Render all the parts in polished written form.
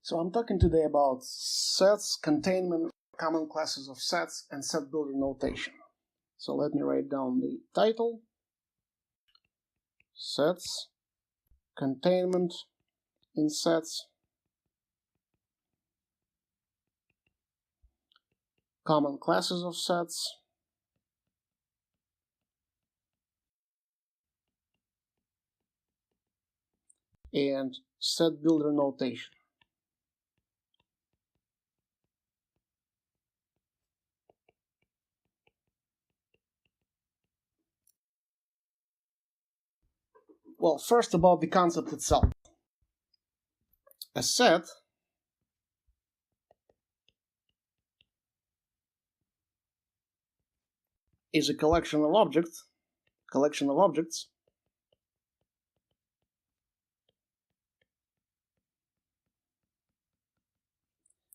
So I'm talking today about sets, containment, common classes of sets, and set builder notation. So let me write down the title: sets, containment in sets, common classes of sets, and set builder notation. Well, first about the concept itself. A set is a collection of objects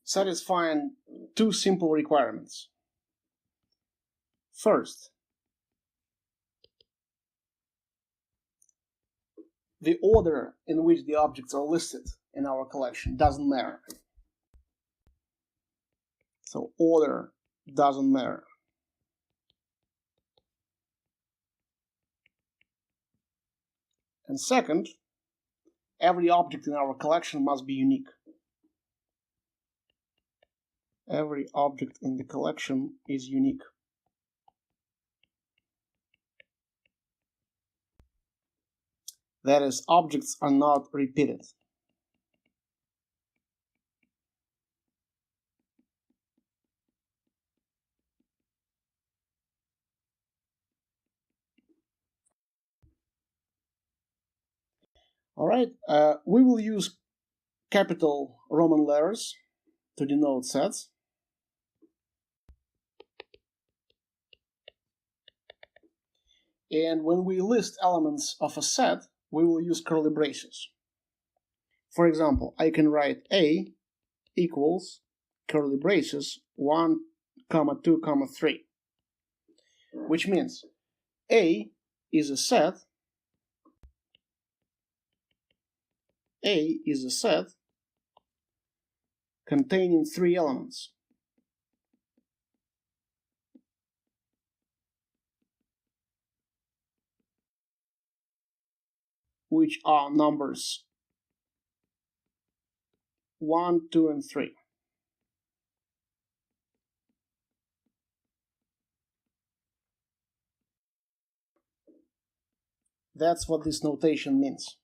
satisfying two simple requirements. First, the order in which the objects are listed in our collection doesn't matter. So order doesn't matter. And second, every object in our collection must be unique. Every object in the collection is unique. That is, objects are not repeated. Alright, we will use capital Roman letters to denote sets. And when we list elements of a set, we will use curly braces. For example, I can write A equals curly braces 1, 2, 3, which means A is a set containing 3 elements. Which are numbers 1, 2, and 3. That's what this notation means.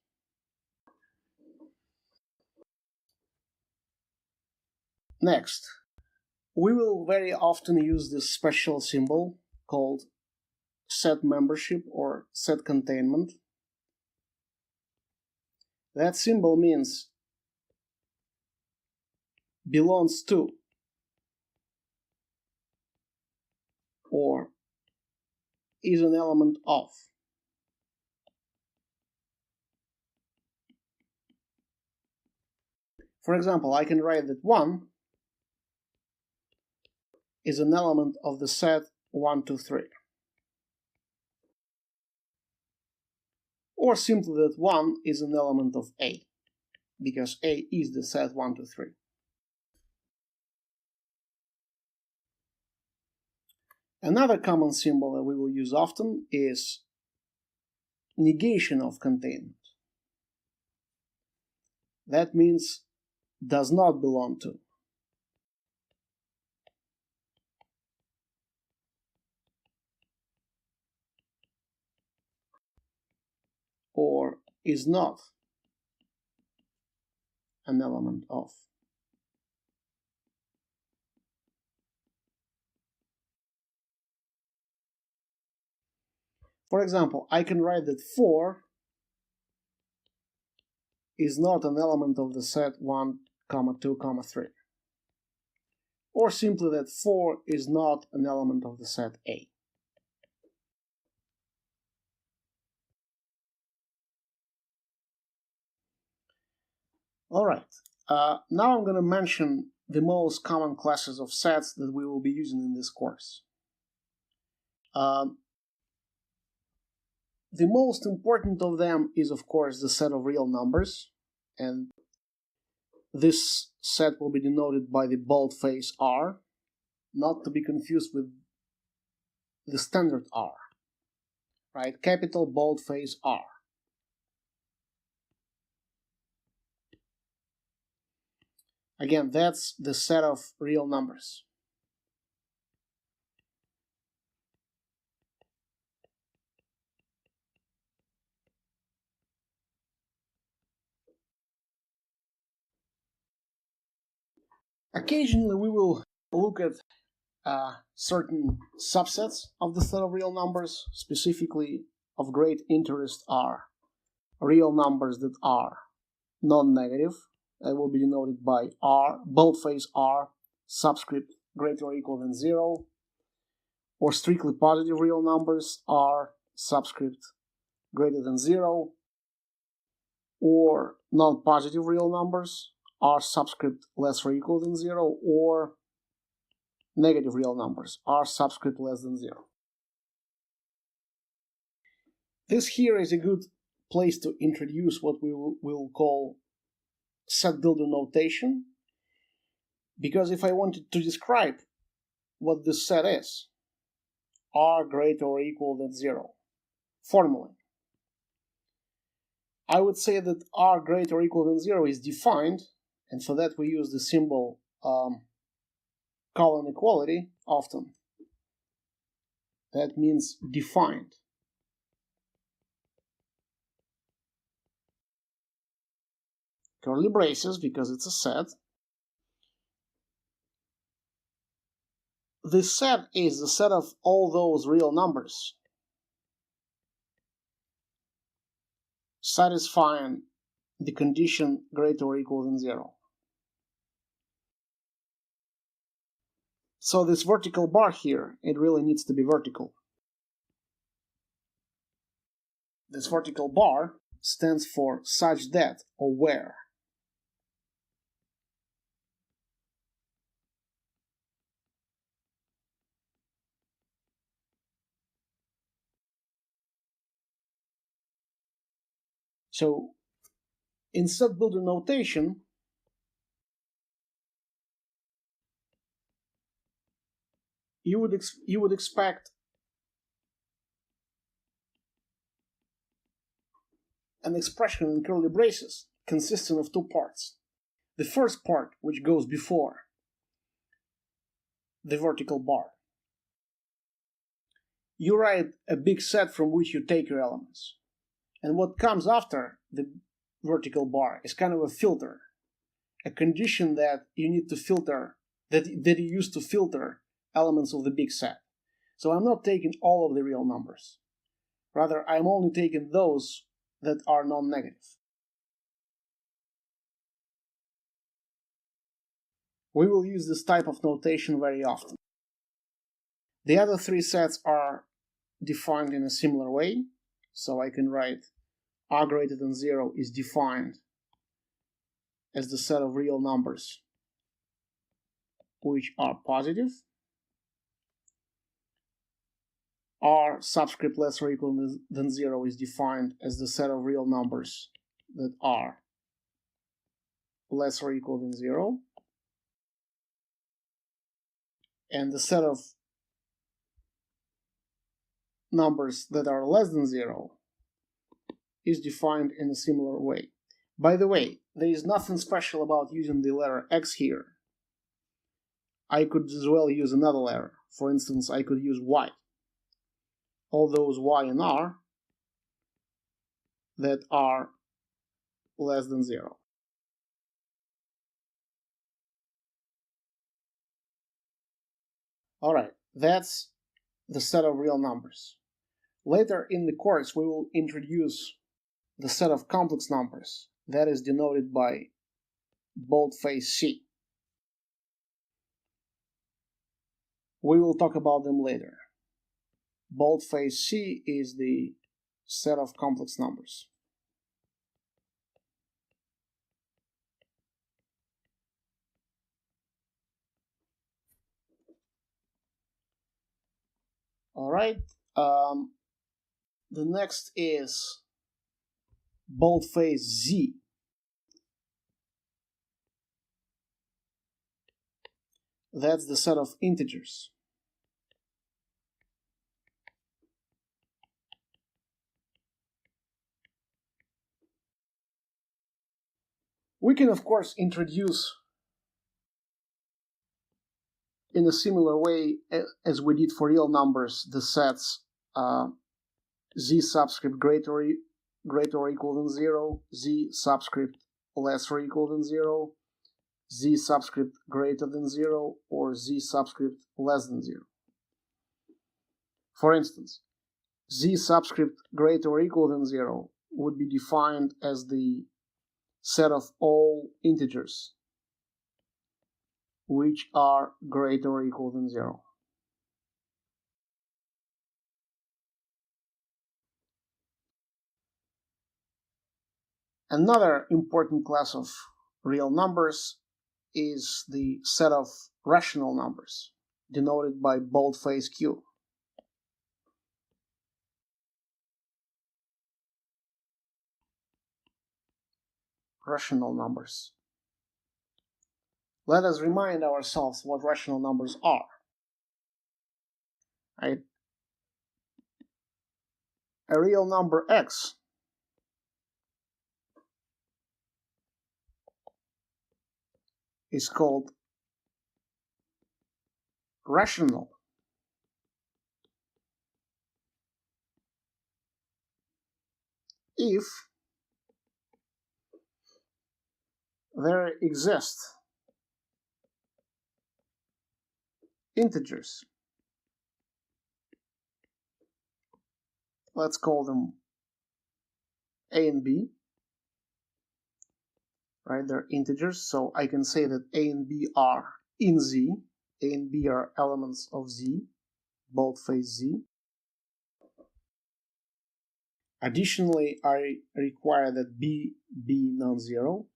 Next, we will very often use this special symbol called set membership or set containment. That symbol means belongs to or is an element of. For example, I can write that 1 is an element of the set 1, 2, 3. Or simply that 1 is an element of A, because A is the set 1, 2, 3. Another common symbol that we will use often is negation of containment. That means does not belong to. Or is not an element of. For example, I can write that 4 is not an element of the set 1, 2, 3. Or simply that 4 is not an element of the set A. Alright, now I'm going to mention the most common classes of sets that we will be using in this course. The most important of them is, of course, the set of real numbers, and This set will be denoted by the boldface R, not to be confused with the standard R, right? Capital boldface R. Again, that's the set of real numbers. Occasionally, we will look at certain subsets of the set of real numbers. Specifically, of great interest are real numbers that are non-negative. That will be denoted by R, boldface R, subscript greater or equal than 0, or strictly positive real numbers R, subscript greater than 0, or non-positive real numbers R, subscript less or equal than 0, or negative real numbers R, subscript less than 0. This here is a good place to introduce what we will call set builder notation, because if I wanted to describe what this set is, R greater or equal than 0, formally, I would say that R greater or equal than 0 is defined, and for that we use the symbol colon equality often. That means defined. Curly braces, because it's a set. This set is the set of all those real numbers satisfying the condition greater or equal than 0. So this vertical bar here, it really needs to be vertical. This vertical bar stands for such that or where. So in set builder notation, you would expect an expression in curly braces consisting of two parts. The first part, which goes before the vertical bar. You write a big set from which you take your elements. And what comes after the vertical bar is kind of a filter, a condition that you need to filter, that you use to filter elements of the big set. So I'm not taking all of the real numbers. Rather, I'm only taking those that are non-negative. We will use this type of notation very often. The other three sets are defined in a similar way, so I can write R greater than 0 is defined as the set of real numbers which are positive. R subscript less or equal than 0 is defined as the set of real numbers that are less or equal than 0. And the set of numbers that are less than 0 is defined in a similar way. By the way, there is nothing special about using the letter X here. I could as well use another letter. For instance, I could use Y. All those Y and R that are less than 0. Alright, that's the set of real numbers. Later in the course, we will introduce the set of complex numbers that is denoted by boldface C. We will talk about them later. Boldface C is the set of complex numbers. Alright, the next is boldface Z. that's the set of integers. We can, of course, introduce in a similar way as we did for real numbers the sets z subscript greater or equal than 0, z subscript less or equal than 0, z subscript greater than 0, or z subscript less than 0. For instance, z subscript greater or equal than 0 would be defined as the set of all integers which are greater or equal than 0. Another important class of real numbers is the set of rational numbers, denoted by boldface Q. Rational numbers. Let us remind ourselves what rational numbers are. Right? A real number x is called rational if there exist integers. Let's call them a and b. Right, they're integers, so I can say that a and b are in z. A and b are elements of z, boldface z. Additionally, I require that b be non-zero.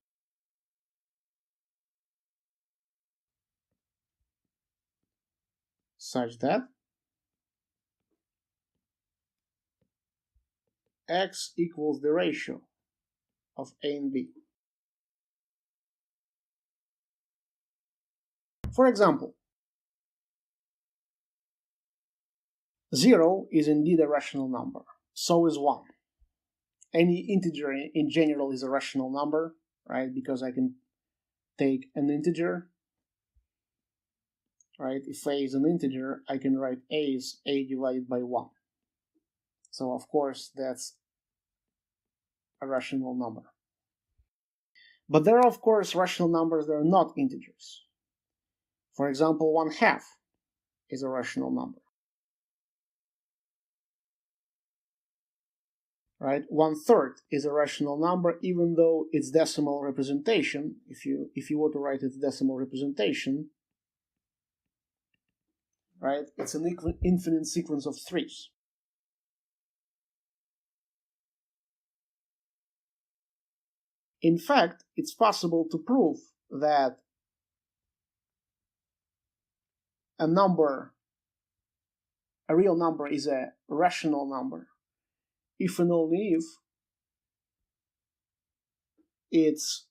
Such that x equals the ratio of a and b. For example, 0 is indeed a rational number. So is 1. Any integer in general is a rational number, right? Because I can take an integer, right? If a is an integer, I can write a as a divided by 1. So of course that's a rational number. But there are of course rational numbers that are not integers. For example, 1/2 is a rational number. Right? 1/3 is a rational number, even though its decimal representation, if you were to write its decimal representation, right, it's an infinite sequence of 3s. In fact, it's possible to prove that a real number is a rational number if and only if its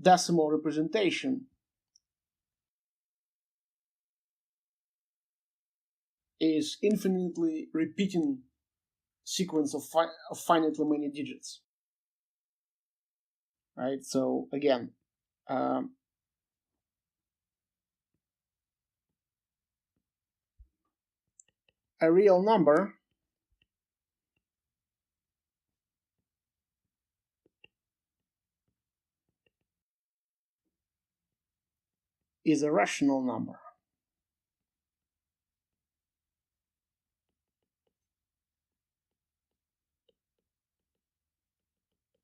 decimal representation is infinitely repeating sequence of finitely many digits. Right? So again, a real number is a rational number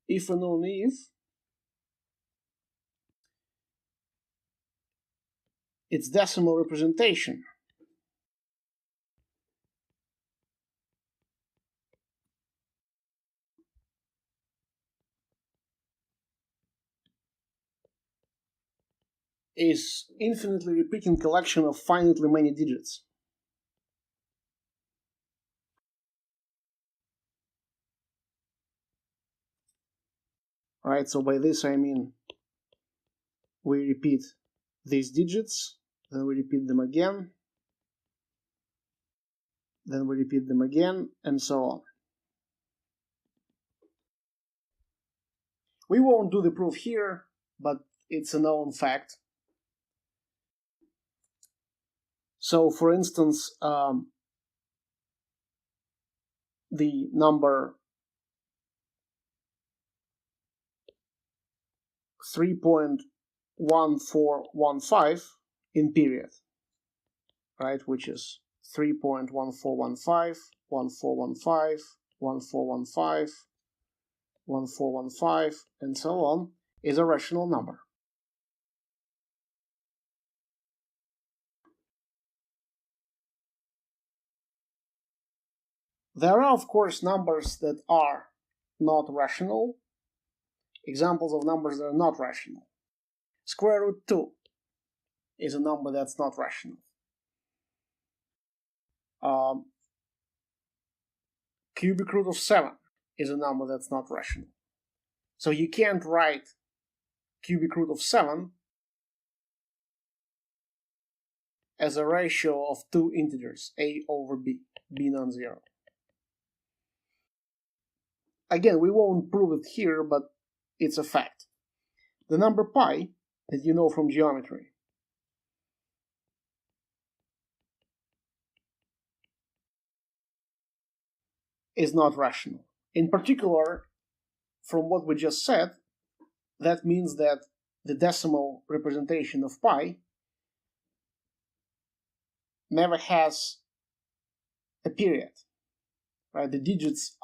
if and only if its decimal representation is infinitely repeating collection of finitely many digits. Right, so by this I mean we repeat these digits then we repeat them again, then we repeat them again, and so on. We won't do the proof here, but it's a known fact. So, for instance, the number 3.1415 in period, right, which is 3.1415, 1415, 1415, 1415, and so on, is a rational number. There are, of course, numbers that are not rational. Examples of numbers that are not rational. Square root 2 is a number that's not rational. Cubic root of 7 is a number that's not rational. So you can't write cubic root of 7 as a ratio of two integers, a over b, b non-zero. Again, we won't prove it here, but it's a fact. The number pi, that you know from geometry, is not rational. In particular, from what we just said, that means that the decimal representation of pi never has a period, right? The digits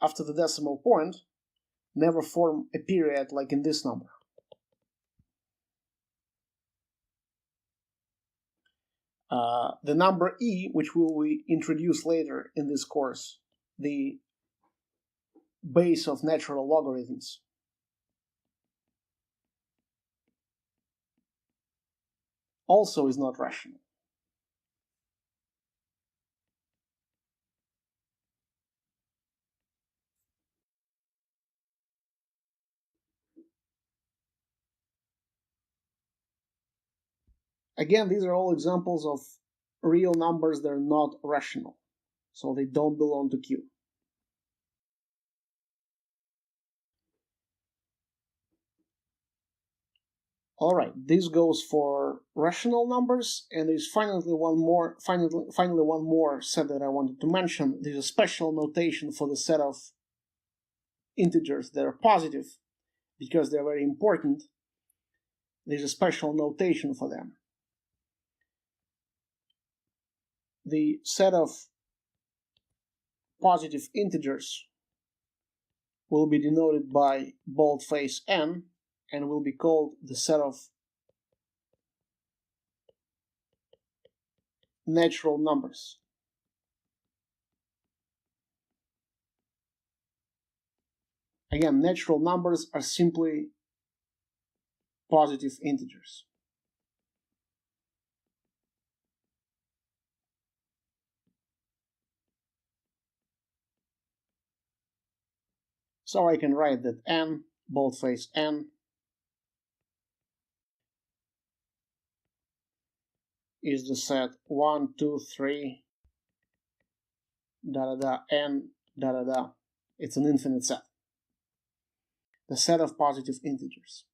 after the decimal point never form a period like in this number. The number e, which will we introduce later in this course, the base of natural logarithms, also is not rational. Again, these are all examples of real numbers that are not rational, so they don't belong to Q. All right, this goes for rational numbers, and there's finally one more set that I wanted to mention. There's a special notation for the set of integers that are positive because they're very important. There's a special notation for them. The set of positive integers will be denoted by boldface n and will be called the set of natural numbers. Again, natural numbers are simply positive integers. So I can write that n, boldface n, is the set 1, 2, 3, da da da, n, da da da. It's an infinite set. The set of positive integers.